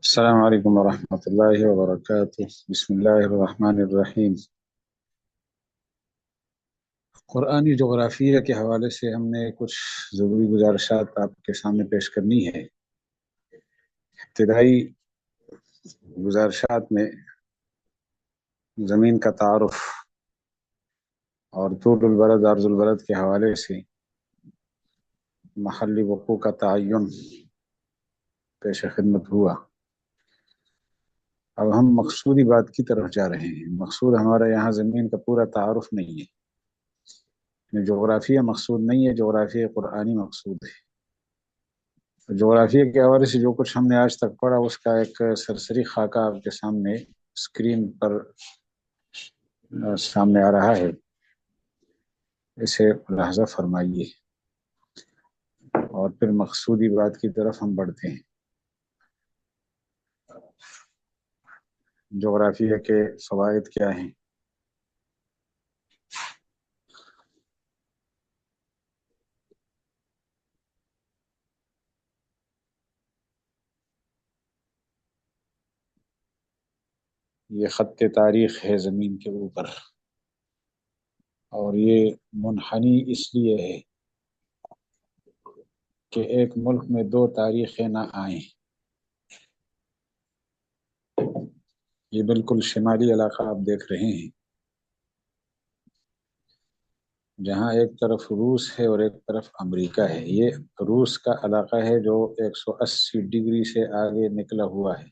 السلام علیکم ورحمۃ اللہ وبرکاتہ۔ بسم اللہ الرحمن الرحیم۔ قرآنی جغرافیہ کے حوالے سے ہم نے کچھ ضروری گزارشات آپ کے سامنے پیش کرنی ہے۔ ابتدائی گزارشات میں زمین کا تعارف اور طول البلد عرض البلد کے حوالے سے محلی وقوع کا تعین پیش خدمت ہوا۔ اب ہم مقصودی بات کی طرف جا رہے ہیں۔ مقصود ہمارا یہاں زمین کا پورا تعارف نہیں ہے، جغرافیہ مقصود نہیں ہے، جغرافیہ قرآنی مقصود ہے۔ جغرافیہ کے حوالے سے جو کچھ ہم نے آج تک پڑھا اس کا ایک سرسری خاکہ آپ کے سامنے اسکرین پر سامنے آ رہا ہے، اسے ملاحظہ فرمائیے اور پھر مقصودی بات کی طرف ہم بڑھتے ہیں۔ جغرافیہ کے فوائد کیا ہیں؟ یہ خط تاریخ ہے زمین کے اوپر، اور یہ منحنی اس لیے ہے کہ ایک ملک میں دو تاریخیں نہ آئیں۔ یہ بالکل شمالی علاقہ آپ دیکھ رہے ہیں، جہاں ایک طرف روس ہے اور ایک طرف امریکہ ہے۔ یہ روس کا علاقہ ہے جو 180 ڈگری سے آگے نکلا ہوا ہے۔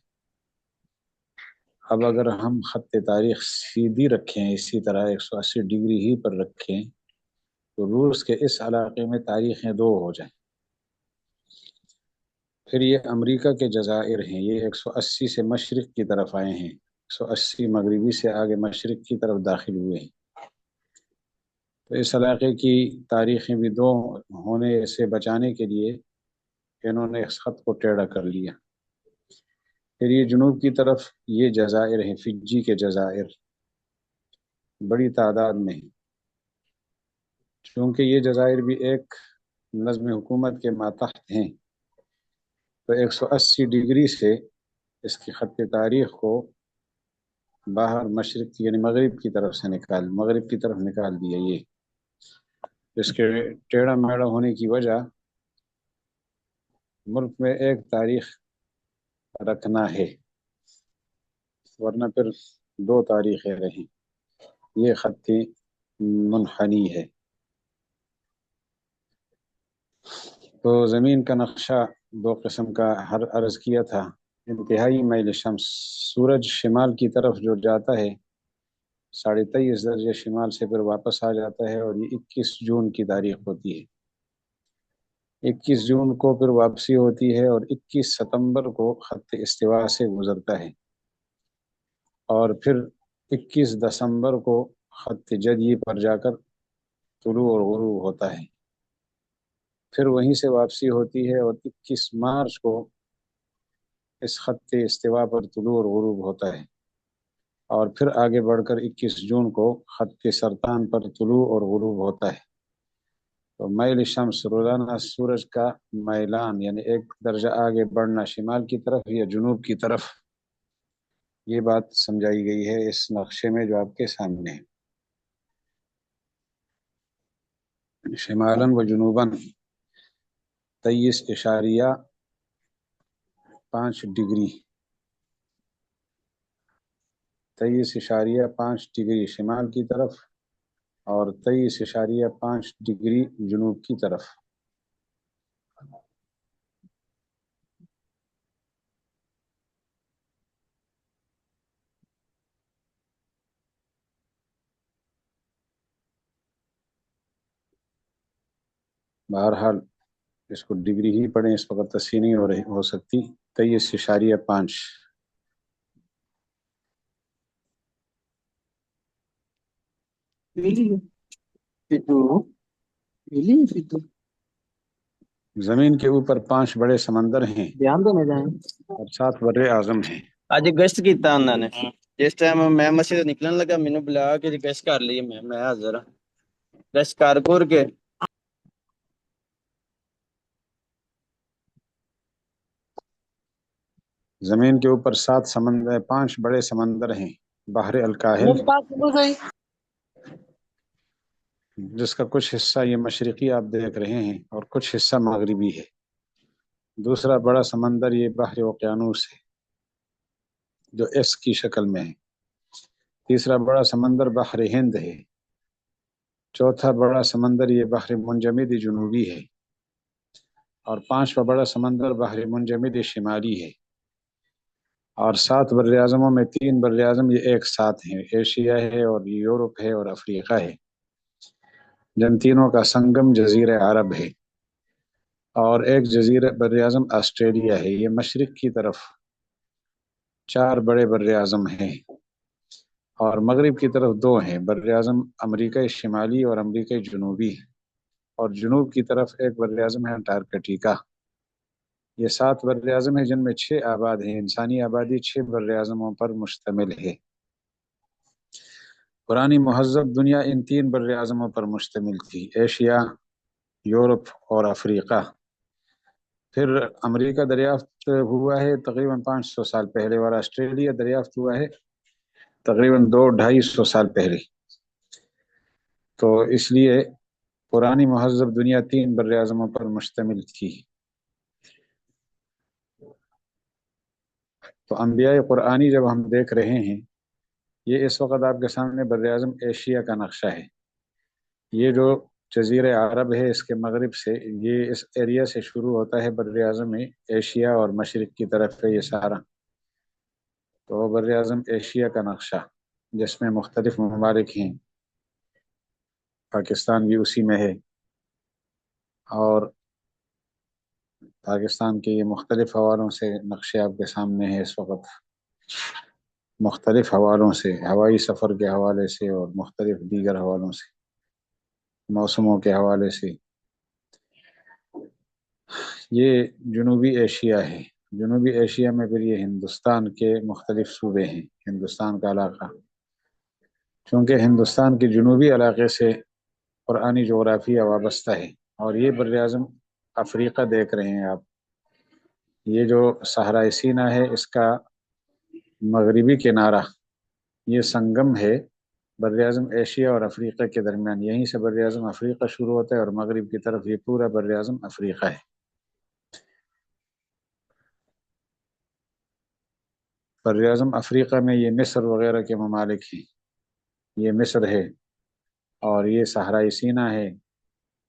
اب اگر ہم خط تاریخ سیدھی رکھیں، اسی طرح 180 ڈگری ہی پر رکھیں، تو روس کے اس علاقے میں تاریخیں دو ہو جائیں۔ پھر یہ امریکہ کے جزائر ہیں، یہ 180 سے مشرق کی طرف آئے ہیں، 180 مغربی سے آگے مشرق کی طرف داخل ہوئے ہیں۔ تو اس علاقے کی تاریخیں بھی دو ہونے سے بچانے کے لیے انہوں نے اس خط کو ٹیڑھا کر لیا۔ پھر یہ جنوب کی طرف یہ جزائر ہیں، فجی کے جزائر بڑی تعداد میں ہیں، چونکہ یہ جزائر بھی ایک نظم حکومت کے ماتحت ہیں، تو 180 ڈگری سے اس کی خط تاریخ کو باہر مشرق یعنی مغرب کی طرف سے مغرب کی طرف نکال دیا۔ یہ اس کے ٹیڑھا میڑھا ہونے کی وجہ ملک میں ایک تاریخ رکھنا ہے، ورنہ پھر دو تاریخیں رہیں۔ یہ خط منحنی ہے۔ تو زمین کا نقشہ دو قسم کا عرض کیا تھا۔ انتہائی میل شمس، سورج شمال کی طرف جو جاتا ہے 23.5 درجے شمال سے پھر واپس آ جاتا ہے، اور یہ 21 جون کی تاریخ ہوتی ہے۔ 21 جون کو پھر واپسی ہوتی ہے، اور 21 ستمبر کو خط استوا سے گزرتا ہے، اور پھر 21 دسمبر کو خط جدی پر جا کر طلوع اور غروب ہوتا ہے۔ پھر وہیں سے واپسی ہوتی ہے، اور 21 مارچ کو اس خط استوا پر طلوع اور غروب ہوتا ہے، اور پھر آگے بڑھ کر 21 جون کو خط سرطان پر طلوع اور غروب ہوتا ہے۔ تو میل شمس روزانہ سورج کا میلان یعنی ایک درجہ آگے بڑھنا شمال کی طرف یا جنوب کی طرف، یہ بات سمجھائی گئی ہے اس نقشے میں جو آپ کے سامنے ہے۔ شمالاً و جنوباً 23.5 ڈگری 23.5 ڈگری شمال کی طرف اور 23.5 ڈگری جنوب کی طرف۔ بہرحال اس کو ڈگری ہی پڑھیں، اس وقت تصحیح نہیں ہو سکتی۔ 23.5 زمین کے اوپر 5 بڑے سمندر ہیں اور 7 بر اعظم ہیں۔ اج گشت کیتا انہوں نے، جس ٹائم میں مسجد نکلن لگا مینو بلا کے گشت کر لی، میں حاضر گشت کر کے زمین کے اوپر 7 سمندر، 5 بڑے سمندر ہیں، بحر الکاہل، جس کا کچھ حصہ یہ مشرقی آپ دیکھ رہے ہیں اور کچھ حصہ مغربی ہے۔ دوسرا بڑا سمندر یہ بحر اوقیانوس ہے جو ایس کی شکل میں ہے۔ تیسرا بڑا سمندر بحر ہند ہے۔ چوتھا بڑا سمندر یہ بحر منجمد جنوبی ہے، اور 5واں بڑا سمندر بحر منجمد شمالی ہے۔ اور 7 بر اعظموں میں 3 بر اعظم یہ ایک ساتھ ہیں، ایشیا ہے اور یورپ ہے اور افریقہ ہے، جن تینوں کا سنگم جزیرہ عرب ہے۔ اور ایک جزیرہ بر اعظم آسٹریلیا ہے۔ یہ مشرق کی طرف 4 بڑے بر اعظم ہیں، اور مغرب کی طرف 2 ہیں، بر اعظم امریکہ شمالی اور امریکہ جنوبی، اور جنوب کی طرف ایک بر اعظم ہے انٹارکٹیکا۔ یہ 7 بر اعظم ہیں جن میں 6 آباد ہیں۔ انسانی آبادی 6 بر اعظموں پر مشتمل ہے۔ پرانی مہذب دنیا ان 3 بر اعظموں پر مشتمل تھی، ایشیا، یورپ اور افریقہ۔ پھر امریکہ دریافت ہوا ہے تقریباً 500 سال پہلے، اور آسٹریلیا دریافت ہوا ہے تقریباً 200-250 سال پہلے۔ تو اس لیے پرانی مہذب دنیا 3 بر اعظموں پر مشتمل تھی۔ تو انبیاء قرآنی جب ہم دیکھ رہے ہیں، یہ اس وقت آپ کے سامنے بر اعظم ایشیا کا نقشہ ہے۔ یہ جو جزیرہ عرب ہے اس کے مغرب سے، یہ اس ایریا سے شروع ہوتا ہے بر اعظم ایشیا، اور مشرق کی طرف ہے یہ سارا۔ تو بر اعظم ایشیا کا نقشہ جس میں مختلف ممالک ہیں، پاکستان بھی اسی میں ہے، اور پاکستان کے یہ مختلف حوالوں سے نقشے آپ کے سامنے ہے اس وقت، مختلف حوالوں سے، ہوائی سفر کے حوالے سے اور مختلف دیگر حوالوں سے، موسموں کے حوالے سے۔ یہ جنوبی ایشیا ہے۔ جنوبی ایشیا میں پھر یہ ہندوستان کے مختلف صوبے ہیں، ہندوستان کا علاقہ، چونکہ ہندوستان کے جنوبی علاقے سے قرآنی جغرافیہ وابستہ ہے۔ اور یہ بر اعظم افریقہ دیکھ رہے ہیں آپ، یہ جو صحرائے سینا ہے اس کا مغربی کنارہ، یہ سنگم ہے بر اعظم ایشیا اور افریقہ کے درمیان۔ یہیں سے بر اعظم افریقہ شروع ہوتا ہے، اور مغرب کی طرف یہ پورا بر اعظم افریقہ ہے۔ بر اعظم افریقہ میں یہ مصر وغیرہ کے ممالک ہیں، یہ مصر ہے، اور یہ صحرائے سینا ہے،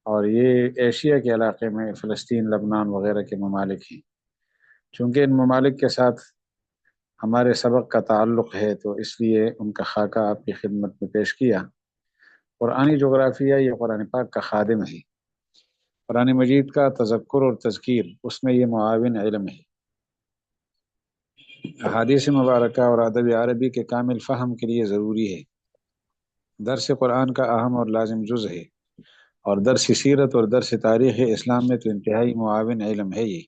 اور یہ ایشیا کے علاقے میں فلسطین، لبنان وغیرہ کے ممالک ہیں۔ چونکہ ان ممالک کے ساتھ ہمارے سبق کا تعلق ہے تو اس لیے ان کا خاکہ آپ کی خدمت میں پیش کیا۔ قرآنی جغرافیہ یہ قرآن پاک کا خادم ہے، قرآن مجید کا تذکر اور تذکیر اس میں یہ معاون علم ہے۔ احادیث مبارکہ اور ادب عربی کے کامل فہم کے لیے ضروری ہے۔ درس قرآن کا اہم اور لازم جز ہے، اور درس سیرت اور درس تاریخ اسلام میں تو انتہائی معاون علم ہے۔ یہ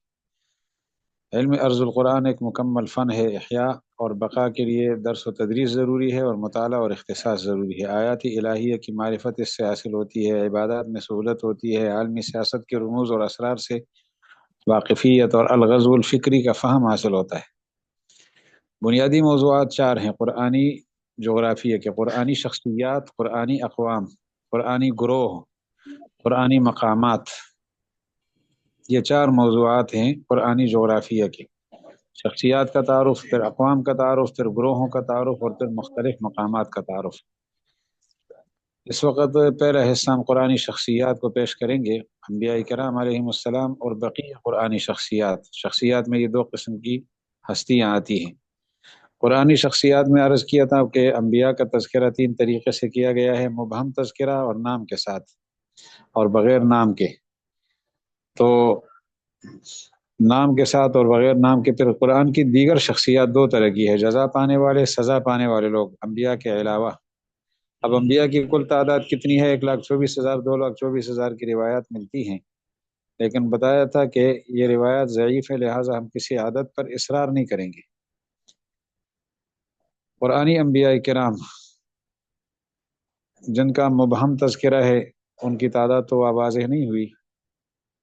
علم ارض القرآن ایک مکمل فن ہے۔ احیاء اور بقا کے لیے درس و تدریس ضروری ہے، اور مطالعہ اور اختصاص ضروری ہے۔ آیات الہیہ کی معرفت اس سے حاصل ہوتی ہے، عبادات میں سہولت ہوتی ہے، عالمی سیاست کے رموز اور اسرار سے واقفیت اور الغزو الفکری کا فہم حاصل ہوتا ہے۔ بنیادی موضوعات 4 ہیں قرآنی جغرافیہ کے: قرآنی شخصیات، قرآنی اقوام، قرآنی گروہ، قرآنی مقامات۔ یہ 4 موضوعات ہیں قرآنی جغرافیہ کے: شخصیات کا تعارف، پھر اقوام کا تعارف، پھر گروہوں کا تعارف، اور پھر مختلف مقامات کا تعارف۔ اس وقت پہلا حصہ ہم قرآنی شخصیات کو پیش کریں گے، انبیاء کرام علیہم السلام اور بقیہ قرآنی شخصیات۔ شخصیات میں یہ 2 قسم کی ہستیاں آتی ہیں۔ قرآنی شخصیات میں عرض کیا تھا کہ انبیاء کا تذکرہ 3 طریقے سے کیا گیا ہے: مبہم تذکرہ، اور نام کے ساتھ، اور بغیر نام کے۔ تو نام کے ساتھ اور بغیر نام کے۔ پھر قرآن کی دیگر شخصیات 2 طرح کی ہے: جزا پانے والے، سزا پانے والے لوگ، انبیاء کے علاوہ۔ اب انبیاء کی کل تعداد کتنی ہے؟ 1,24,000، 2,24,000 کی روایات ملتی ہیں، لیکن بتایا تھا کہ یہ روایات ضعیف ہے، لہٰذا ہم کسی عدد پر اصرار نہیں کریں گے۔ قرآنی انبیاء کرام جن کا مبہم تذکرہ ہے ان کی تعداد تو واضح نہیں ہوئی،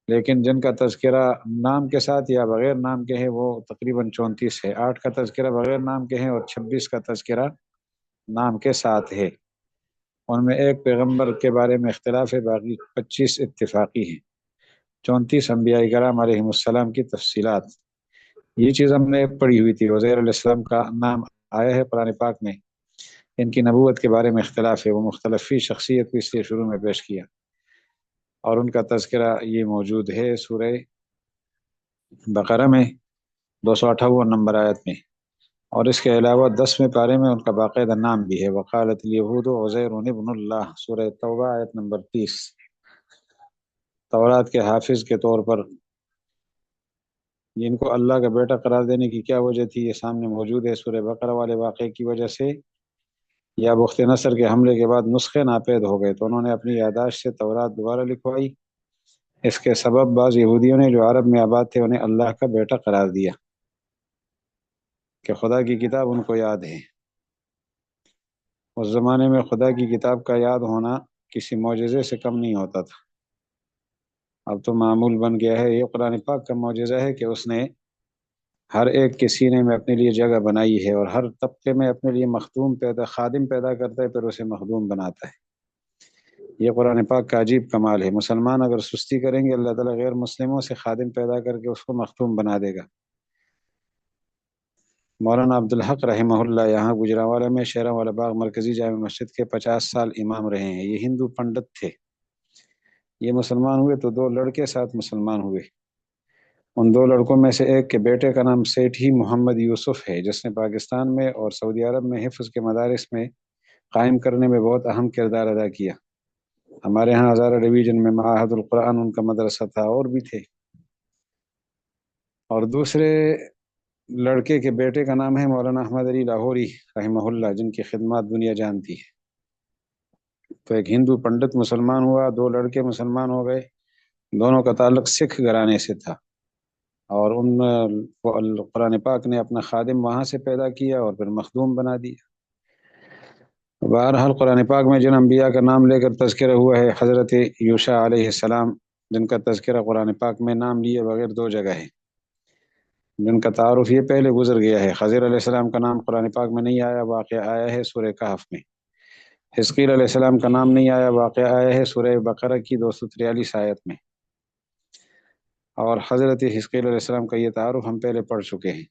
لیکن جن کا تذکرہ نام کے ساتھ یا بغیر نام کے ہے وہ تقریباً 34 ہے۔ 8 کا تذکرہ بغیر نام کے ہے اور 26 کا تذکرہ نام کے ساتھ ہے۔ ان میں ایک پیغمبر کے بارے میں اختلاف ہے، باقی 25 اتفاقی ہیں۔ 34 انبیاء کرام علیہ السلام کی تفصیلات، یہ چیز ہم نے پڑھی ہوئی تھی۔ عزیر علیہ السلام کا نام آیا ہے قرآن پاک میں، ان کی نبوت کے بارے میں اختلاف ہے، وہ مختلف فی شخصیت کو اس لیے شروع میں پیش کیا، اور ان کا تذکرہ یہ موجود ہے سورہ بقرہ میں 258 نمبر آیت میں، اور اس کے علاوہ 10ویں پارے میں ان کا باقاعدہ نام بھی ہے، وقالت الیہود عزیر ابن اللہ، سورہ توبہ آیت نمبر 30۔ تورات کے حافظ کے طور پر جن کو اللہ کا بیٹا قرار دینے کی کیا وجہ تھی، یہ سامنے موجود ہے سورہ بقرہ والے واقعے کی وجہ سے، یا بخت نصر کے حملے کے بعد نسخے ناپید ہو گئے تو انہوں نے اپنی یادداشت سے تورات دوبارہ لکھوائی۔ اس کے سبب بعض یہودیوں نے جو عرب میں آباد تھے انہیں اللہ کا بیٹا قرار دیا کہ خدا کی کتاب ان کو یاد ہے۔ اس زمانے میں خدا کی کتاب کا یاد ہونا کسی معجزے سے کم نہیں ہوتا تھا، اب تو معمول بن گیا ہے۔ یہ قرآن پاک کا معجزہ ہے کہ اس نے ہر ایک کے سینے میں اپنے لیے جگہ بنائی ہے، اور ہر طبقے میں اپنے لیے خادم پیدا کرتا ہے، پھر اسے مخدوم بناتا ہے۔ یہ قرآن پاک کا عجیب کمال ہے۔ مسلمان اگر سستی کریں گے، اللہ تعالیٰ غیر مسلموں سے خادم پیدا کر کے اس کو مخدوم بنا دے گا۔ مولانا عبدالحق رحمہ اللہ یہاں گجرانوالہ میں شیراں والا باغ مرکزی جامع مسجد کے 50 سال امام رہے ہیں۔ یہ ہندو پنڈت تھے، یہ مسلمان ہوئے تو 2 لڑکے ساتھ مسلمان ہوئے۔ ان 2 لڑکوں میں سے ایک کے بیٹے کا نام سیٹھی محمد یوسف ہے، جس نے پاکستان میں اور سعودی عرب میں حفظ کے مدارس میں قائم کرنے میں بہت اہم کردار ادا کیا۔ ہمارے ہاں ہزارہ ڈویژن میں معاہد القرآن ان کا مدرسہ تھا، اور بھی تھے۔ اور دوسرے لڑکے کے بیٹے کا نام ہے مولانا احمد علی لاہوری رحمہ اللہ، جن کی خدمات دنیا جانتی ہے۔ تو ایک ہندو پنڈت مسلمان ہوا، 2 لڑکے مسلمان ہو گئے، دونوں کا تعلق سکھ گھرانے سے تھا، اور قرآن پاک نے اپنا خادم وہاں سے پیدا کیا اور پھر مخدوم بنا دیا۔ بہرحال قرآن پاک میں جن انبیاء کا نام لے کر تذکرہ ہوا ہے، حضرت یوشع علیہ السلام، جن کا تذکرہ قرآن پاک میں نام لیے بغیر 2 جگہ ہے، جن کا تعارف یہ پہلے گزر گیا ہے۔ خضر علیہ السلام کا نام قرآن پاک میں نہیں آیا، واقعہ آیا ہے سورہ کہف میں۔ حزقیل علیہ السلام کا نام نہیں آیا، واقعہ آیا ہے سورہ بقرہ کی 243 آیت میں۔ اور حضرت حزقیل علیہ السلام کا یہ تعارف ہم پہلے پڑھ چکے ہیں۔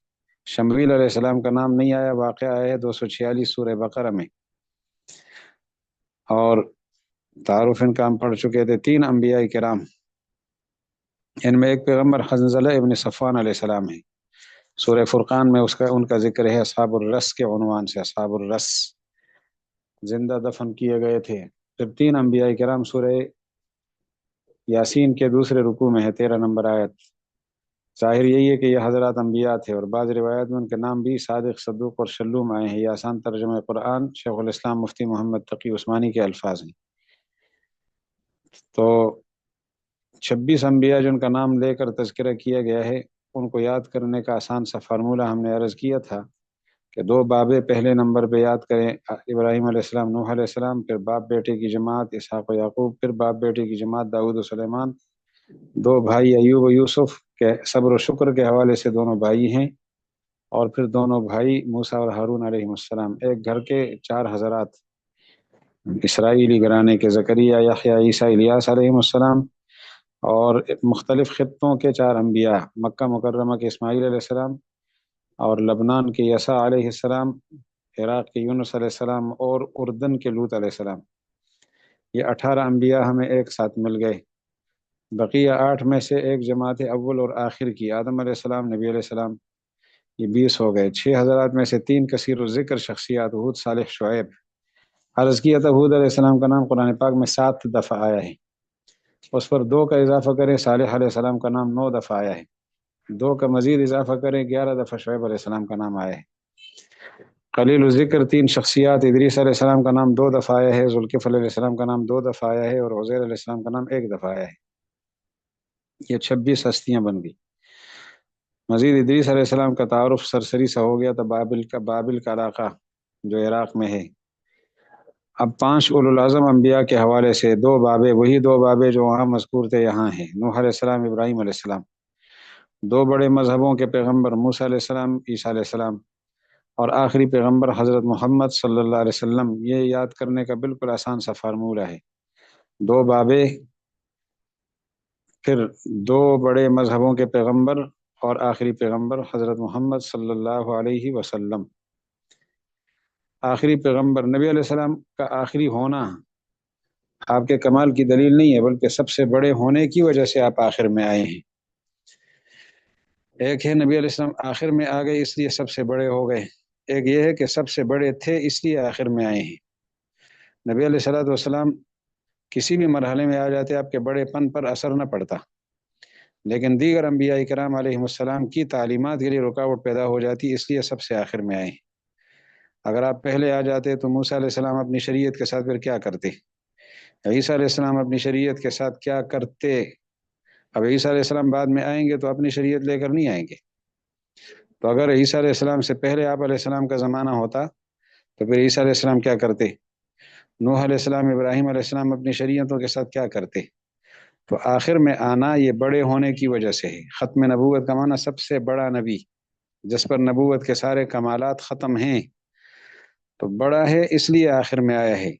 شمویل علیہ السلام کا نام نہیں آیا، واقعہ آیا ہے 246 سورہ بقرہ میں، اور تعارف ان کا ہم پڑھ چکے تھے۔ 3 انبیاء کرام، ان میں ایک پیغمبر حنظلہ ابن صفوان علیہ السلام ہے، سورہ فرقان میں ان کا ذکر ہے اصحاب الرس کے عنوان سے، اصحاب الرس زندہ دفن کیے گئے تھے۔ پھر 3 انبیاء کرام سورہ یاسین کے دوسرے رکوع میں ہے، 13 نمبر آیت۔ ظاہر یہی ہے کہ یہ حضرات انبیاء تھے، اور بعض روایات میں ان کے نام بھی صادق، صدوق اور شلوم آئے ہیں۔ یہ آسان ترجمہ قرآن شیخ الاسلام مفتی محمد تقی عثمانی کے الفاظ ہیں۔ تو 26 انبیاء جن کا نام لے کر تذکرہ کیا گیا ہے، ان کو یاد کرنے کا آسان سا فارمولہ ہم نے عرض کیا تھا کہ 2 بابے پہلے نمبر پہ یاد کریں، ابراہیم علیہ السلام، نوح علیہ السلام، پھر باپ بیٹے کی جماعت اسحاق و یعقوب، پھر باپ بیٹے کی جماعت داؤد و سلیمان، 2 بھائی ایوب و یوسف کے صبر و شکر کے حوالے سے 2 بھائی ہیں، اور پھر 2 بھائی موسیٰ اور ہارون علیہ السلام۔ ایک گھر کے 4 حضرات، اسرائیلی گھرانے کے زکریا، یحییٰ، عیسیٰ، الیاس علیہ السلام، اور مختلف خطوں کے 4 انبیاء، مکہ مکرمہ کے اسماعیل علیہ السلام، اور لبنان کے یسع علیہ السلام، عراق کے یونس علیہ السلام، اور اردن کے لوط علیہ السلام۔ یہ 18 انبیاء ہمیں ایک ساتھ مل گئے۔ بقیہ 8 میں سے ایک جماعت اول اور آخر کی، آدم علیہ السلام، نبی علیہ السلام، یہ 20 ہو گئے۔ 6 حضرات میں سے 3 کثیر الذکر شخصیات، ہود، صالح، شعیب۔ عرض کیا تھا ہود علیہ السلام کا نام قرآن پاک میں 7 دفعہ آیا ہے، اس پر 2 کا اضافہ کریں، صالح علیہ السلام کا نام 9 دفعہ آیا ہے، 2 کا مزید اضافہ کریں، 11 دفعہ شعیب علیہ السلام کا نام آیا ہے۔ قلیل الذکر 3 شخصیات، ادریس علیہ السلام کا نام 2 دفعہ آیا ہے، ذوالکفل علیہ السلام کا نام 2 دفعہ آیا ہے، اور عزیر علیہ السلام کا نام 1 دفعہ آیا ہے۔ یہ 26 ہستیاں بن گئی۔ مزید ادریس علیہ السلام کا تعارف سرسری سا ہو گیا تھا، بابل کا علاقہ جو عراق میں ہے، اب 5 اولو العزم انبیاء کے حوالے سے 2 بابے، وہی 2 بابے جو وہاں مذکور تھے یہاں ہیں، نوح علیہ السلام، ابراہیم علیہ السلام۔ 2 بڑے مذہبوں کے پیغمبر موسیٰ علیہ السلام، عیسیٰ علیہ السلام، اور آخری پیغمبر حضرت محمد صلی اللہ علیہ وسلم۔ یہ یاد کرنے کا بالکل آسان سا فارمولہ ہے، 2 بابے، پھر 2 بڑے مذہبوں کے پیغمبر اور آخری پیغمبر حضرت محمد صلی اللہ علیہ وسلم۔ آخری پیغمبر نبی علیہ السلام کا آخری ہونا آپ کے کمال کی دلیل نہیں ہے، بلکہ سب سے بڑے ہونے کی وجہ سے آپ آخر میں آئے ہیں۔ ایک ہے نبی علیہ السلام آخر میں آ گئے اس لیے سب سے بڑے ہو گئے، ایک یہ ہے کہ سب سے بڑے تھے اس لیے آخر میں آئے ہیں۔ نبی علیہ السلام کسی بھی مرحلے میں آ جاتے آپ کے بڑے پن پر اثر نہ پڑتا، لیکن دیگر انبیاء کرام علیہ السلام کی تعلیمات کے لیے رکاوٹ پیدا ہو جاتی، اس لیے سب سے آخر میں آئے ہیں۔ اگر آپ پہلے آ جاتے تو موسیٰ علیہ السلام اپنی شریعت کے ساتھ پھر کیا کرتے؟ عیسیٰ علیہ السلام اپنی شریعت کے ساتھ کیا کرتے؟ اب عیسیٰ علیہ السلام بعد میں آئیں گے تو اپنی شریعت لے کر نہیں آئیں گے، تو اگر عیسیٰ علیہ السلام سے پہلے آپ علیہ السلام کا زمانہ ہوتا تو پھر عیسیٰ علیہ السلام کیا کرتے؟ نوح علیہ السلام، ابراہیم علیہ السلام اپنی شریعتوں کے ساتھ کیا کرتے؟ تو آخر میں آنا یہ بڑے ہونے کی وجہ سے ہے۔ ختم نبوت کا معنی سب سے بڑا نبی، جس پر نبوت کے سارے کمالات ختم ہیں، تو بڑا ہے اس لیے آخر میں آیا ہے،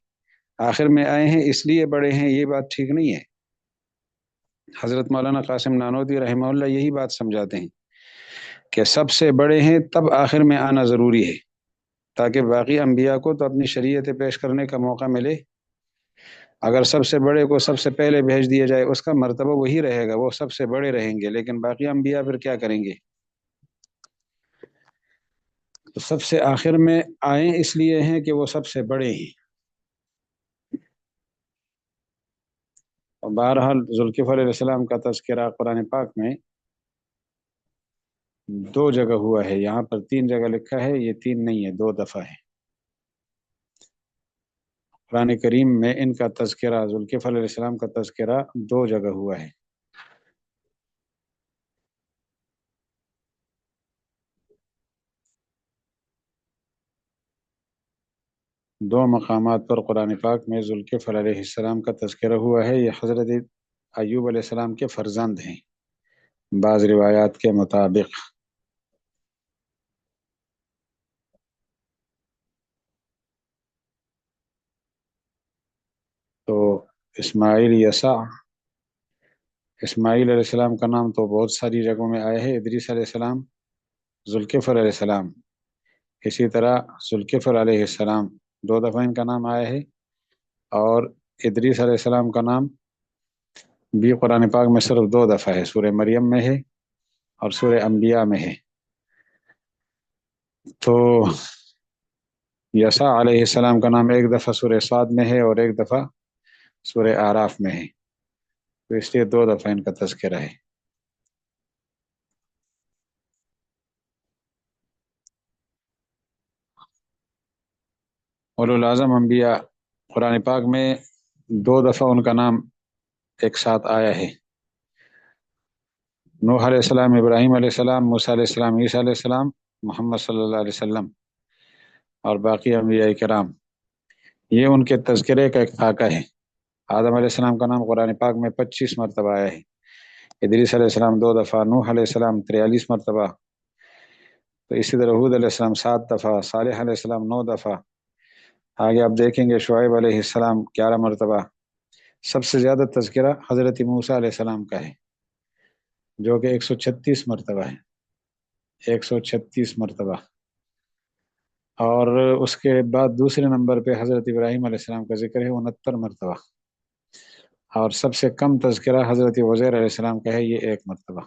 آخر میں آئے ہیں اس لیے بڑے ہیں، یہ بات ٹھیک نہیں ہے۔ حضرت مولانا قاسم نانوتوی رحمہ اللہ یہی بات سمجھاتے ہیں کہ سب سے بڑے ہیں تب آخر میں آنا ضروری ہے، تاکہ باقی انبیاء کو تو اپنی شریعت پیش کرنے کا موقع ملے۔ اگر سب سے بڑے کو سب سے پہلے بھیج دیا جائے اس کا مرتبہ وہی رہے گا، وہ سب سے بڑے رہیں گے، لیکن باقی انبیاء پھر کیا کریں گے؟ تو سب سے آخر میں آئیں اس لیے ہیں کہ وہ سب سے بڑے ہیں۔ اور بہرحال ذوالکفل علیہ السلام کا تذکرہ قرآن پاک میں 2 جگہ ہوا ہے، یہاں پر 3 جگہ لکھا ہے، یہ 3 نہیں ہے، 2 دفعہ ہے۔ قرآن کریم میں ان کا تذکرہ، ذوالکفل علیہ السلام کا تذکرہ 2 جگہ ہوا ہے۔ دو مقامات پر قرآن پاک میں ذوالکفل علیہ السلام کا تذکرہ ہوا ہے۔ یہ حضرت ایوب علیہ السلام کے فرزند ہیں بعض روایات کے مطابق۔ تو اسماعیل یسع، اسماعیل علیہ السلام کا نام تو بہت ساری جگہوں میں آیا ہے، ادریس علیہ السلام، ذوالکفل علیہ السلام، اسی طرح ذوالکفل علیہ السلام 2 دفعہ ان کا نام آیا ہے، اور ادریس علیہ السلام کا نام بھی قرآن پاک میں صرف 2 دفعہ ہے، سورہ مریم میں ہے اور سورہ انبیاء میں ہے۔ تو یسع علیہ السلام کا نام ایک دفعہ سورہ صاد میں ہے اور ایک دفعہ سورہ اعراف میں ہے، تو اس لیے 2 دفعہ ان کا تذکرہ ہے۔ اولو العزم انبیاء قرآن پاک میں 2 دفعہ ان کا نام ایک ساتھ آیا ہے، نوح علیہ السلام، ابراہیم علیہ السلام، موسیٰ علیہ السلام، عیسیٰ علیہ السلام، محمد صلی اللہ علیہ وسلم اور باقی انبیاء کرام۔ یہ ان کے تذکرے کا ایک خاکہ ہے۔ آدم علیہ السلام کا نام قرآن پاک میں 25 مرتبہ آیا ہے، ادریس علیہ السلام 2 دفعہ، نوح علیہ السلام 43 مرتبہ، تو اسی طرح ہود علیہ السلام 7 دفعہ، صالح علیہ السلام 9 دفعہ، آگے آپ دیکھیں گے شعیب علیہ السلام 11 مرتبہ۔ سب سے زیادہ تذکرہ حضرت موسیٰ علیہ السلام کا ہے جو کہ 136 مرتبہ ہے، 136 مرتبہ، اور اس کے بعد دوسرے نمبر پہ حضرت ابراہیم علیہ السلام کا ذکر ہے 69 مرتبہ، اور سب سے کم تذکرہ حضرت عزیر علیہ السلام کا ہے، یہ 1 مرتبہ۔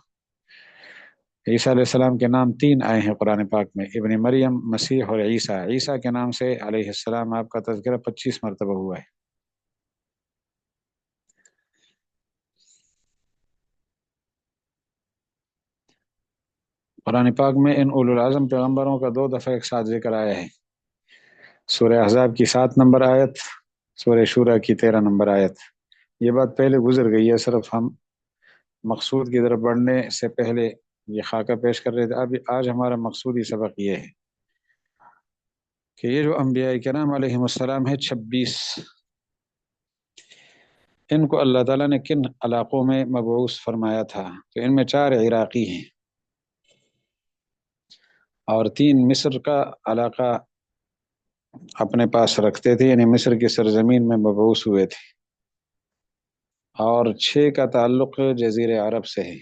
عیسیٰ علیہ السلام کے نام 3 آئے ہیں قرآن پاک میں، ابن مریم، مسیح اور عیسیٰ۔ عیسیٰ کے نام سے علیہ السلام آپ کا تذکرہ 25 مرتبہ ہوا ہے۔ قرآن پاک میں ان اولو العزم پیغمبروں کا 2 دفعہ ایک ساتھ ذکر آیا ہے، سورہ احزاب کی 7 نمبر آیت، سورہ شورى کی 13 نمبر آیت۔ یہ بات پہلے گزر گئی ہے، صرف ہم مقصود کی طرف بڑھنے سے پہلے یہ خاکہ پیش کر رہے تھے۔ اب آج ہمارا مقصودی سبق یہ ہے کہ یہ جو انبیاء کرام علیہم السلام ہے 26، ان کو اللہ تعالیٰ نے کن علاقوں میں مبعوث فرمایا تھا؟ تو ان میں 4 عراقی ہیں اور 3 مصر کا علاقہ اپنے پاس رکھتے تھے، یعنی مصر کی سرزمین میں مبعوث ہوئے تھے، اور 6 کا تعلق جزیرہ عرب سے ہے،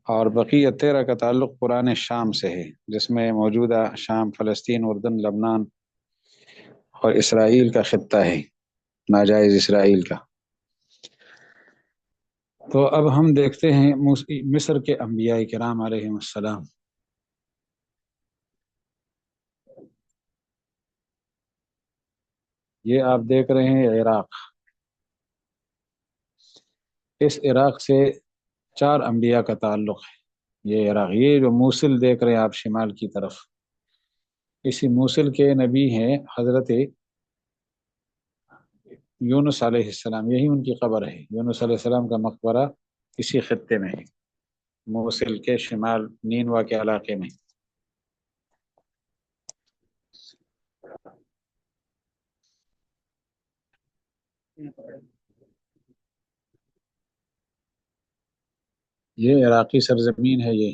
اور بقیہ 13 کا تعلق پرانے شام سے ہے، جس میں موجودہ شام، فلسطین، اردن، لبنان اور اسرائیل کا خطہ ہے، ناجائز اسرائیل کا۔ تو اب ہم دیکھتے ہیں مصر کے انبیاء کرام علیہم السلام۔ یہ آپ دیکھ رہے ہیں عراق، اس عراق سے 4 انبیاء کا تعلق ہے۔ یہ عراق، یہ جو موصل دیکھ رہے ہیں آپ شمال کی طرف، اسی موصل کے نبی ہیں حضرت یونس علیہ السلام، یہی ان کی قبر ہے۔ یونس علیہ السلام کا مقبرہ اسی خطے میں ہے، موصل کے شمال نینوا کے علاقے میں۔ یہ عراقی سرزمین ہے یہ،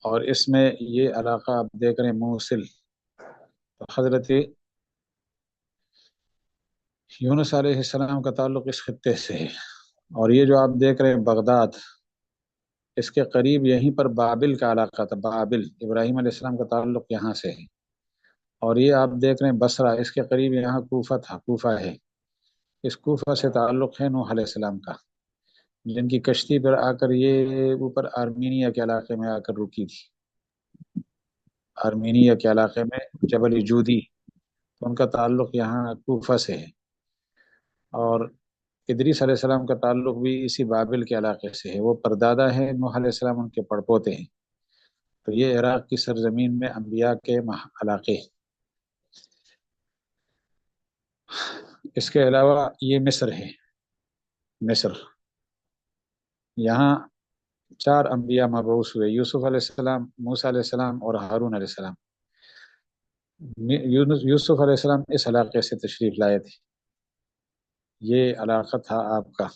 اور اس میں یہ علاقہ آپ دیکھ رہے ہیں موصل، تو حضرت یونس علیہ السلام کا تعلق اس خطے سے ہے۔ اور یہ جو آپ دیکھ رہے ہیں بغداد، اس کے قریب یہیں پر بابل کا علاقہ تھا، بابل، ابراہیم علیہ السلام کا تعلق یہاں سے ہے۔ اور یہ آپ دیکھ رہے ہیں بصرہ، اس کے قریب یہاں کوفہ تھا، کوفہ ہے، اس کوفہ سے تعلق ہے نوح علیہ السلام کا، جن کی کشتی پر آ کر یہ اوپر آرمینیا کے علاقے میں آ کر رکی تھی، آرمینیا کے علاقے میں جبل جودی، تو ان کا تعلق یہاں کوفہ سے ہے۔ اور ادریس علیہ السلام کا تعلق بھی اسی بابل کے علاقے سے ہے، وہ پردادا ہیں نوح علیہ السلام، ان کے پڑپوتے ہیں۔ تو یہ عراق کی سرزمین میں انبیاء کے علاقے۔ اس کے علاوہ یہ مصر ہے، مصر، یہاں 4 انبیاء مبعوث ہوئے، یوسف علیہ السلام، موسیٰ علیہ السلام اور ہارون علیہ السلام۔ یوسف علیہ السلام اس علاقے سے تشریف لائے تھے۔ یہ علاقہ تھا آپ کا،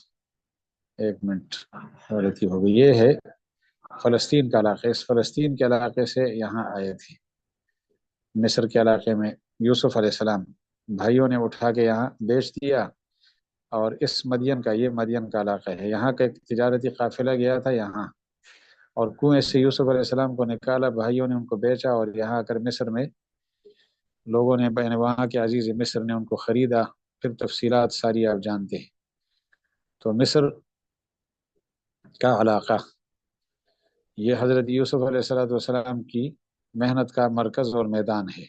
ایک منٹ غلطی ہو گئی، یہ ہے فلسطین کا علاقہ، اس فلسطین کے علاقے سے یہاں آئے تھے، مصر کے علاقے میں یوسف علیہ السلام، بھائیوں نے اٹھا کے یہاں بیچ دیا۔ اور اس مدین کا، یہ مدین کا علاقہ ہے، یہاں کا ایک تجارتی قافلہ گیا تھا یہاں، اور کنویں سے یوسف علیہ السلام کو نکالا، بھائیوں نے ان کو بیچا، اور یہاں آ کر مصر میں لوگوں نے، وہاں کے عزیز مصر نے ان کو خریدا۔ پھر تفصیلات ساری آپ جانتے ہیں۔ تو مصر کا علاقہ یہ حضرت یوسف علیہ السلام کی محنت کا مرکز اور میدان ہے۔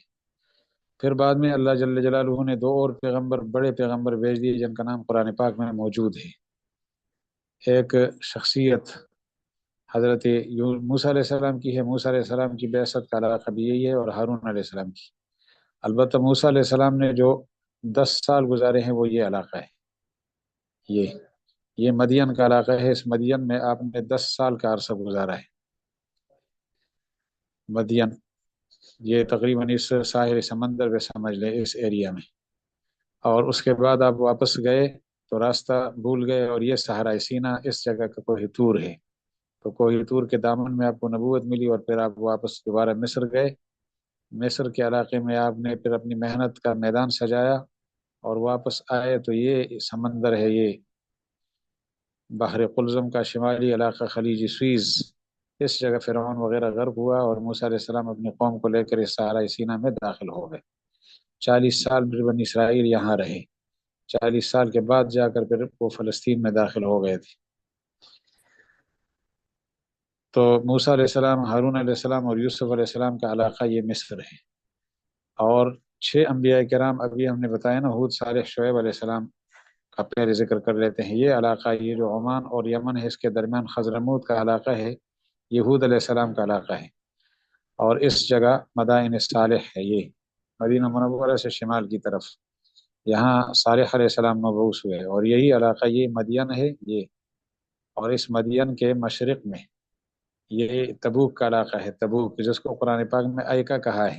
پھر بعد میں اللہ جل جلالہ نے 2 اور پیغمبر، بڑے پیغمبر بھیج دیے، جن کا نام قرآن پاک میں موجود ہے۔ ایک شخصیت حضرت موسیٰ علیہ السلام کی ہے، موسیٰ علیہ السلام کی بعثت کا علاقہ بھی یہی ہے، اور ہارون علیہ السلام کی۔ البتہ موسیٰ علیہ السلام نے جو 10 سال گزارے ہیں وہ یہ علاقہ ہے، یہ مدین کا علاقہ ہے۔ اس مدین میں آپ نے 10 سال کا عرصہ گزارا ہے، مدین، یہ تقریباً اس ساحل سمندر پہ سمجھ لیں، اس ایریا میں۔ اور اس کے بعد آپ واپس گئے تو راستہ بھول گئے، اور یہ صحرائے سینا اس جگہ کا کوہ طور ہے، تو کوہ طور کے دامن میں آپ کو نبوت ملی، اور پھر آپ واپس دوبارہ مصر گئے۔ مصر کے علاقے میں آپ نے پھر اپنی محنت کا میدان سجایا، اور واپس آئے تو یہ سمندر ہے، یہ بحر قلزم کا شمالی علاقہ، خلیج سوئز، اس جگہ فرعون وغیرہ غرق ہوا، اور موسیٰ علیہ السلام اپنی قوم کو لے کر اس صحرائے سینا میں داخل ہو گئے۔ 40 سال بنی اسرائیل یہاں رہے، 40 سال کے بعد جا کر پھر وہ فلسطین میں داخل ہو گئے تھے۔ تو موسیٰ علیہ السلام، ہارون علیہ السلام اور یوسف علیہ السلام کا علاقہ یہ مصر ہے۔ اور 6 انبیاء کرام ابھی ہم نے بتایا نا، ہود، صالح، شعیب علیہ السلام کا پہلے ذکر کر لیتے ہیں۔ یہ علاقہ، یہ جو عمان اور یمن ہے، اس کے درمیان حضرموت کا علاقہ ہے، یہ ہود علیہ السلام کا علاقہ ہے۔ اور اس جگہ مدائن صالح ہے، یہ مدینہ منورہ سے شمال کی طرف، یہاں صالح علیہ السلام مبعوث ہوئے، اور یہی علاقہ یہ مدین ہے یہ۔ اور اس مدین کے مشرق میں یہ تبوک کا علاقہ ہے، تبوک جس کو قرآن پاک میں ایکا کہا ہے،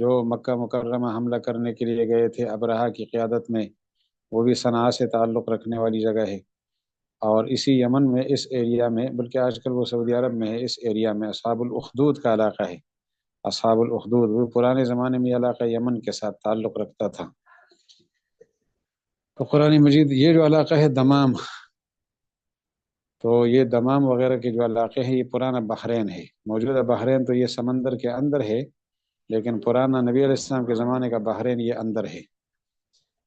جو مکہ مکرمہ حملہ کرنے کے لیے گئے تھے ابرہہ کی قیادت میں، وہ بھی صنعاء سے تعلق رکھنے والی جگہ ہے۔ اور اسی یمن میں اس ایریا میں، بلکہ آج کل وہ سعودی عرب میں ہے، اس ایریا میں اصحاب الاخدود کا علاقہ ہے۔ اصحاب الاخدود وہ پرانے زمانے میں علاقہ یمن کے ساتھ تعلق رکھتا تھا۔ تو قرآن مجید یہ جو علاقہ ہے دمام، تو یہ دمام وغیرہ کے جو علاقے ہیں یہ پرانا بحرین ہے۔ موجودہ بحرین تو یہ سمندر کے اندر ہے، لیکن پرانا نبی علیہ السلام کے زمانے کا بحرین یہ اندر ہے،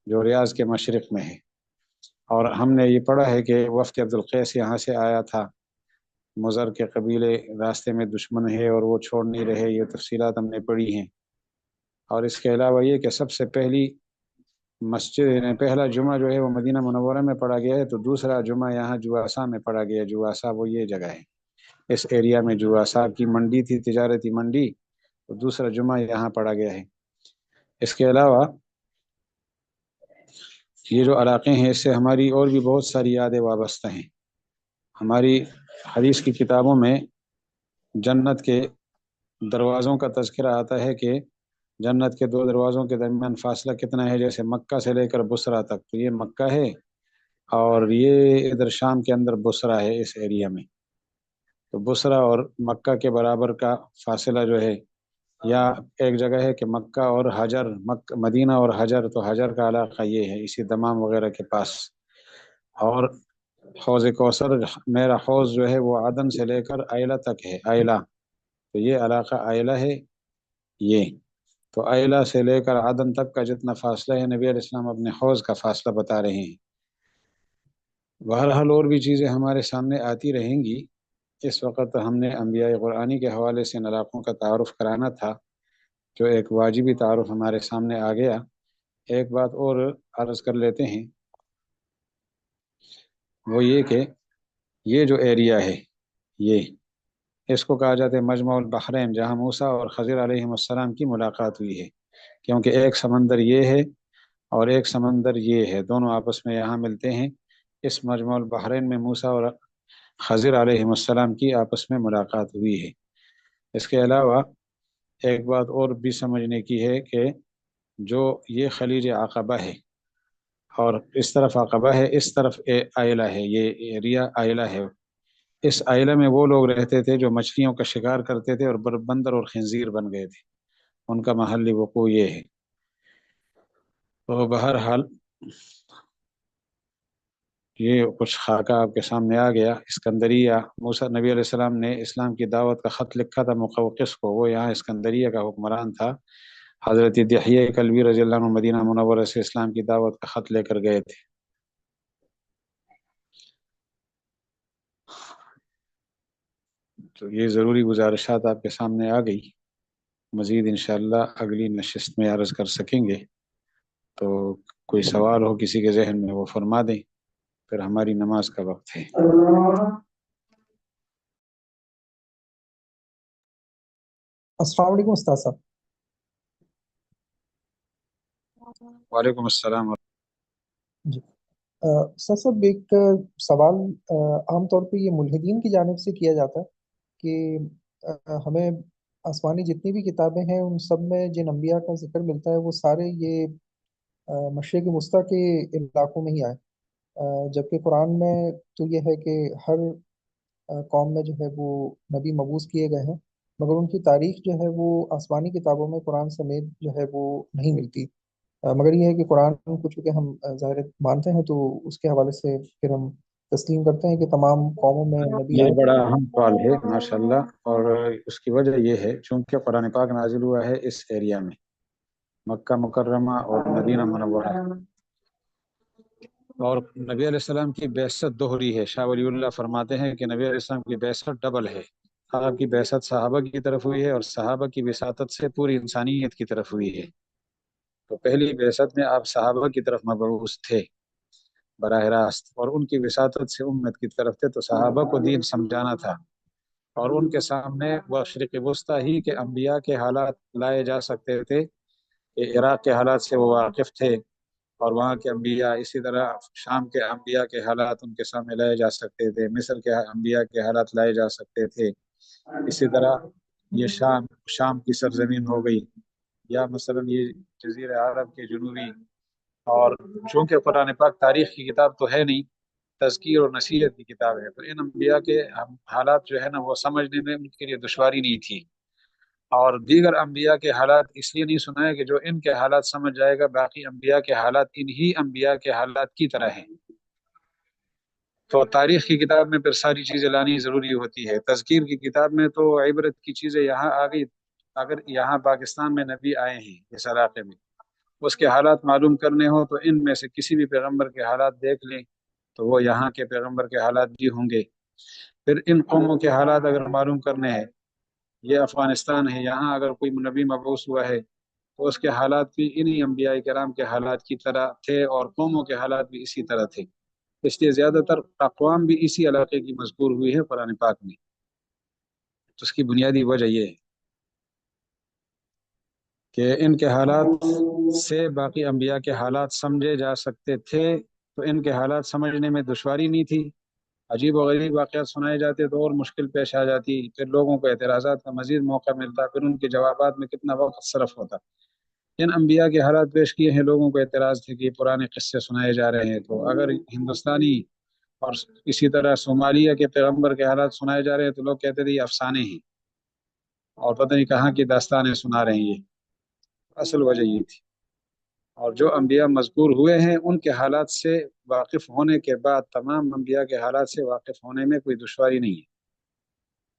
جو ریاض کے مشرق میں ہے۔ اور ہم نے یہ پڑھا ہے کہ وفد عبدالقیس یہاں سے آیا تھا، مضر کے قبیلے راستے میں دشمن ہے اور وہ چھوڑ نہیں رہے، یہ تفصیلات ہم نے پڑھی ہیں۔ اور اس کے علاوہ یہ کہ سب سے پہلی مسجد، پہلا جمعہ جو ہے وہ مدینہ منورہ میں پڑھا گیا ہے، تو دوسرا جمعہ یہاں جواسا میں پڑھا گیا ہے۔ جواسا وہ یہ جگہ ہے، اس ایریا میں جواسا کی منڈی تھی، تجارتی منڈی، تو دوسرا جمعہ یہاں پڑھا گیا ہے۔ اس کے علاوہ یہ جو علاقے ہیں اس سے ہماری اور بھی بہت ساری یادیں وابستہ ہیں۔ ہماری حدیث کی کتابوں میں جنت کے دروازوں کا تذکرہ آتا ہے کہ جنت کے 2 دروازوں کے درمیان فاصلہ کتنا ہے، جیسے مکہ سے لے کر بصرہ تک، تو یہ مکہ ہے اور یہ ادھر شام کے اندر بصرہ ہے اس ایریا میں۔ تو بصرہ اور مکہ کے برابر کا فاصلہ جو ہے، یا ایک جگہ ہے کہ مکہ اور حجر، مدینہ اور حجر، تو حجر کا علاقہ یہ ہے اسی دمام وغیرہ کے پاس۔ اور حوض کوثر، میرا حوض جو ہے وہ عدن سے لے کر آئلہ تک ہے، آئلہ، تو یہ علاقہ آئلہ ہے یہ۔ تو آئلہ سے لے کر عدن تک کا جتنا فاصلہ ہے، نبی علیہ السلام اپنے حوض کا فاصلہ بتا رہے ہیں۔ بہرحال اور بھی چیزیں ہمارے سامنے آتی رہیں گی۔ اس وقت ہم نے انبیاء قرآنی کے حوالے سے ان علاقوں کا تعارف کرانا تھا، جو ایک واجبی تعارف ہمارے سامنے آ گیا۔ ایک بات اور عرض کر لیتے ہیں، وہ یہ کہ یہ جو ایریا ہے یہ، اس کو کہا جاتا ہے مجمع البحرین، جہاں موسیٰ اور خضر علیہ السلام کی ملاقات ہوئی ہے، کیونکہ ایک سمندر یہ ہے اور ایک سمندر یہ ہے، دونوں آپس میں یہاں ملتے ہیں۔ اس مجمع البحرین میں موسیٰ اور خضر علیہ السلام کی آپس میں ملاقات ہوئی ہے۔ اس کے علاوہ ایک بات اور بھی سمجھنے کی ہے کہ جو یہ خلیج عقبہ ہے اور اس طرف عقبہ ہے، اس طرف آئلہ ہے، یہ ایریا آئلہ ہے۔ اس آئلہ میں وہ لوگ رہتے تھے جو مچھلیوں کا شکار کرتے تھے اور بندر اور خنزیر بن گئے تھے، ان کا محلی وقوع یہ ہے۔ تو بہرحال یہ کچھ خاکہ آپ کے سامنے آ گیا۔ اسکندریہ، موسیٰ نبی علیہ السلام نے اسلام کی دعوت کا خط لکھا تھا مقوقس کو، وہ یہاں اسکندریہ کا حکمران تھا۔ حضرت دحیہ کلبی رضی اللہ عنہ مدینہ منورہ سے اسلام کی دعوت کا خط لے کر گئے تھے۔ تو یہ ضروری گزارشات آپ کے سامنے آ گئی، مزید انشاءاللہ اگلی نشست میں عرض کر سکیں گے۔ تو کوئی سوال ہو کسی کے ذہن میں وہ فرما دیں، پھر ہماری نماز کا وقت ہے۔ السلام علیکم استاد صاحب۔ وعلیکم السلام۔ جی استاد صاحب، ایک سوال عام طور پہ یہ ملحدین کی جانب سے کیا جاتا ہے کہ ہمیں آسمانی جتنی بھی کتابیں ہیں ان سب میں جن انبیاء کا ذکر ملتا ہے وہ سارے یہ مشرق وسطیٰ کے علاقوں میں ہی آئے، جبکہ قرآن میں تو یہ ہے کہ ہر قوم میں جو ہے وہ نبی مبعوث کیے گئے ہیں، مگر ان کی تاریخ جو ہے وہ آسمانی کتابوں میں قرآن سمیت جو ہے وہ نہیں ملتی۔ مگر یہ ہے کہ قرآن کو چونکہ ہم ظاہر مانتے ہیں تو اس کے حوالے سے پھر ہم تسلیم کرتے ہیں کہ تمام قوموں میں نبی یہ آئے۔ بڑا اہم سوال ہے ماشاءاللہ، اور اس کی وجہ یہ ہے چونکہ قرآن پاک نازل ہوا ہے اس ایریا میں، مکہ مکرمہ اور مدینہ منورہ، اور نبی علیہ السلام کی بعثت دوہری ہے۔ شاہ ولی اللہ فرماتے ہیں کہ نبی علیہ السلام کی بعثت ڈبل ہے، آپ کی بعثت صحابہ کی طرف ہوئی ہے اور صحابہ کی وساطت سے پوری انسانیت کی طرف ہوئی ہے۔ تو پہلی بعثت میں آپ صحابہ کی طرف مبعوث تھے براہ راست، اور ان کی وساطت سے امت کی طرف تھے، تو صحابہ کو دین سمجھانا تھا، اور ان کے سامنے مشرق وسطیٰ ہی کے انبیاء کے حالات لائے جا سکتے تھے کہ عراق کے حالات سے وہ واقف تھے، اور وہاں کے انبیاء، اسی طرح شام کے انبیاء کے حالات ان کے سامنے لائے جا سکتے تھے، مصر کے انبیاء کے حالات لائے جا سکتے تھے، اسی طرح یہ شام کی سرزمین ہو گئی، یا مثلا یہ جزیرہ عرب کے جنوبی، اور چونکہ قرآن پاک تاریخ کی کتاب تو ہے نہیں، تذکیر اور نصیحت کی کتاب ہے، تو ان انبیاء کے حالات جو ہے نا وہ سمجھنے میں ان کے لیے دشواری نہیں تھی، اور دیگر انبیاء کے حالات اس لیے نہیں سنائے کہ جو ان کے حالات سمجھ جائے گا باقی انبیاء کے حالات انہی انبیاء کے حالات کی طرح ہیں۔ تو تاریخ کی کتاب میں پھر ساری چیزیں لانی ضروری ہوتی ہے، تذکیر کی کتاب میں تو عبرت کی چیزیں یہاں آ گئی، اگر یہاں پاکستان میں نبی آئے ہیں اس علاقے میں، اس کے حالات معلوم کرنے ہوں تو ان میں سے کسی بھی پیغمبر کے حالات دیکھ لیں تو وہ یہاں کے پیغمبر کے حالات بھی ہوں گے۔ پھر ان قوموں کے حالات اگر معلوم کرنے ہیں، یہ افغانستان ہے، یہاں اگر کوئی نبی مبعوث ہوا ہے تو اس کے حالات بھی انہی انبیاء کرام کے حالات کی طرح تھے، اور قوموں کے حالات بھی اسی طرح تھے، اس لیے زیادہ تر اقوام بھی اسی علاقے کی مذکور ہوئی ہے قرآن پاک میں۔ تو اس کی بنیادی وجہ یہ ہے کہ ان کے حالات سے باقی انبیاء کے حالات سمجھے جا سکتے تھے، تو ان کے حالات سمجھنے میں دشواری نہیں تھی۔ عجیب و غریب واقعات سنائے جاتے تو اور مشکل پیش آ جاتی، پھر لوگوں کو اعتراضات کا مزید موقع ملتا، پھر ان کے جوابات میں کتنا وقت صرف ہوتا۔ ان انبیاء کے حالات پیش کیے ہیں، لوگوں کو اعتراض تھے کہ پرانے قصے سنائے جا رہے ہیں، تو اگر ہندوستانی اور اسی طرح صومالیہ کے پیغمبر کے حالات سنائے جا رہے ہیں تو لوگ کہتے تھے یہ افسانے ہیں اور پتہ نہیں کہاں کی داستانیں سنا رہے ہیں یہ۔ اصل وجہ یہ تھی، اور جو انبیاء مذکور ہوئے ہیں ان کے حالات سے واقف ہونے کے بعد تمام انبیاء کے حالات سے واقف ہونے میں کوئی دشواری نہیں ہے۔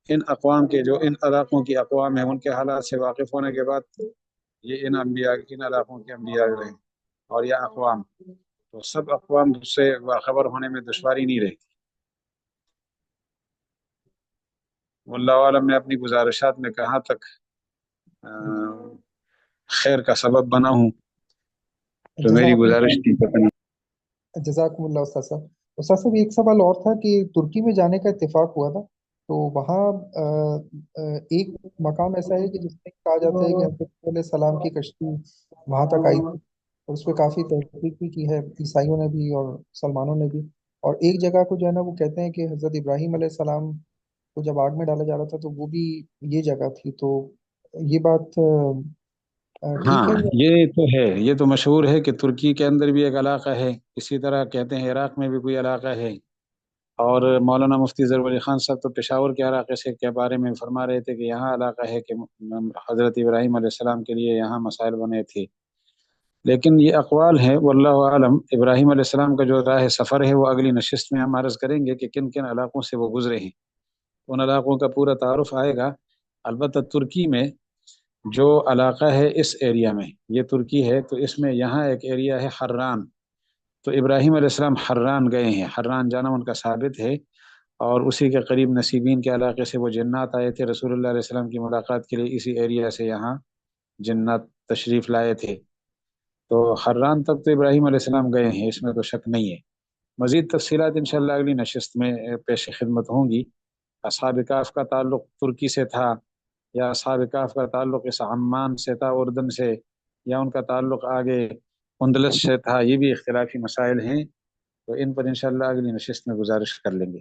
ان اقوام کے جو ان علاقوں کی اقوام ہیں ان کے حالات سے واقف ہونے کے بعد یہ ان انبیاء ان علاقوں کے انبیاء جو ہیں اور یہ اقوام، تو سب اقوام سے باخبر ہونے میں دشواری نہیں رہتی۔ واللہ عالم میں اپنی گزارشات میں کہاں تک خیر کا سبب بنا ہوں، تو میری گزارش تھی پتہ نہیں۔ جزاکم اللہ استاذ صاحب۔ استاذ صاحب ایک سوال اور تھا کہ ترکی میں جانے کا اتفاق ہوا تھا، تو وہاں ایک مقام ایسا ہے کہ جس میں کہا جاتا ہے کہ حضرت علیہ السلام کی کشتی وہاں تک آئی تھی، اور اس پہ کافی تحقیق بھی کی ہے عیسائیوں نے بھی اور مسلمانوں نے بھی، اور ایک جگہ کو جو ہے نا وہ کہتے ہیں کہ حضرت ابراہیم علیہ السلام کو جب آگ میں ڈالا جا رہا تھا تو وہ بھی یہ جگہ تھی، تو یہ بات ٹھیک ہے ہاں یہ تو ہے، یہ تو مشہور ہے کہ ترکی کے اندر بھی ایک علاقہ ہے، اسی طرح کہتے ہیں عراق میں بھی کوئی علاقہ ہے، اور مولانا مفتی ظفر علی خان صاحب تو پشاور کے علاقے سے کے بارے میں فرما رہے تھے کہ یہاں علاقہ ہے کہ حضرت ابراہیم علیہ السلام کے لیے یہاں مسائل بنے تھے، لیکن یہ اقوال ہیں واللہ عالم۔ ابراہیم علیہ السلام کا جو راہ سفر ہے وہ اگلی نشست میں ہم عرض کریں گے کہ کن کن علاقوں سے وہ گزرے ہیں، ان علاقوں کا پورا تعارف آئے گا۔ البتہ ترکی میں جو علاقہ ہے اس ایریا میں، یہ ترکی ہے تو اس میں یہاں ایک ایریا ہے حران، تو ابراہیم علیہ السلام حران گئے ہیں، حران جانا ان کا ثابت ہے، اور اسی کے قریب نصیبین کے علاقے سے وہ جنات آئے تھے رسول اللہ علیہ السلام کی ملاقات کے لیے، اسی ایریا سے یہاں جنات تشریف لائے تھے، تو حران تک تو ابراہیم علیہ السلام گئے ہیں، اس میں تو شک نہیں ہے۔ مزید تفصیلات انشاءاللہ اگلی نشست میں پیش خدمت ہوں گی۔ اصحاب کہف کا تعلق ترکی سے تھا یا اصحاب کہف کا تعلق اس عمان سے تھا اردن سے، یا ان کا تعلق آگے اندلس سے تھا، یہ بھی اختلافی مسائل ہیں، تو ان پر انشاءاللہ اگلی نشست میں گزارش کر لیں گے۔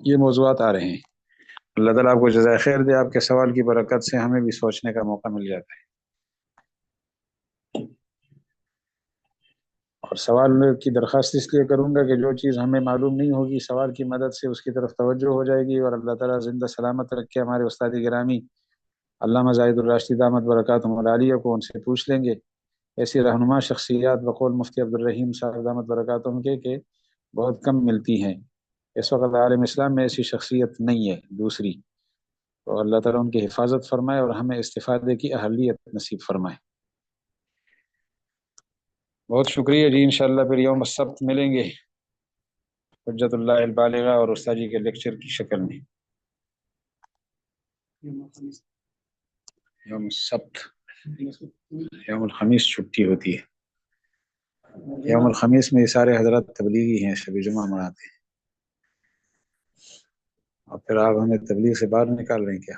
یہ موضوعات آ رہے ہیں۔ اللہ تعالیٰ آپ کو جزائے خیر دے، آپ کے سوال کی برکت سے ہمیں بھی سوچنے کا موقع مل جاتا ہے، اور سوال کی درخواست اس لیے کروں گا کہ جو چیز ہمیں معلوم نہیں ہوگی سوال کی مدد سے اس کی طرف توجہ ہو جائے گی، اور اللہ تعالیٰ زندہ سلامت رکھے ہمارے استاد گرامی علامہ زاہد الراشدی دامت برکاتہم العالیہ کو، ان سے پوچھ لیں گے۔ ایسی رہنما شخصیات بقول مفتی عبدالرحیم صاحب دامت برکاتہم کے کہ بہت کم ملتی ہیں، اس وقت عالم اسلام میں ایسی شخصیت نہیں ہے دوسری، تو اللہ تعالیٰ ان کی حفاظت فرمائے اور ہمیں استفادے کی اہلیت نصیب فرمائے۔ بہت شکریہ جی، انشاءاللہ پھر یوم السبت ملیں گے حجت اللہ البالغہ اور استاد جی کے لیکچر کی شکل میں۔ یوم السبت، یوم الخمیس چھٹی ہوتی ہے، یوم الخمیس میں یہ سارے حضرات تبلیغی ہیں، شب جمعہ مناتے ہیں، اور پھر آپ ہمیں تبلیغ سے باہر نکال رہے ہیں کیا؟